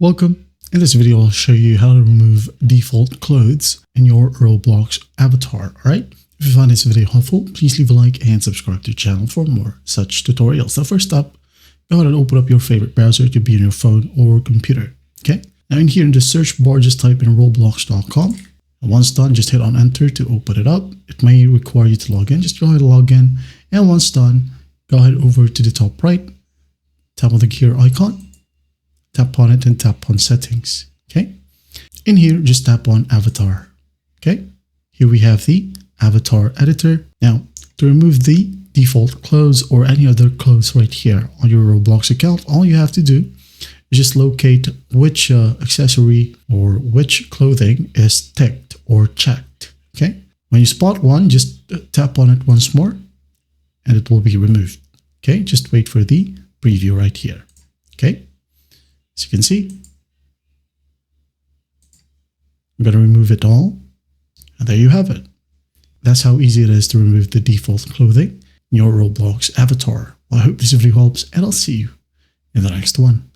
Welcome. In this video, I'll show you how to remove default clothes in your Roblox avatar. Alright, if you find this video helpful, please leave a like and subscribe to the channel for more such tutorials. So first up, go ahead and open up your favorite browser. It could be on your phone or computer. Okay, now in here in the search bar, just type in roblox.com. And once done, just hit on enter to open it up. It may require you to log in. Just go ahead and log in. And once done, go ahead over to the top right, tap on the gear icon. Tap on it and tap on settings. Okay. In here, just tap on avatar. Okay. Here we have the avatar editor. Now, to remove the default clothes or any other clothes right here on your Roblox account, all you have to do is just locate which accessory or which clothing is ticked or checked. Okay. When you spot one, just tap on it once more and it will be removed. Okay. Just wait for the preview right here. Okay. As you can see, I'm going to remove it all. And there you have it. That's how easy it is to remove the default clothing in your Roblox avatar. Well, I hope this video helps and I'll see you in the next one.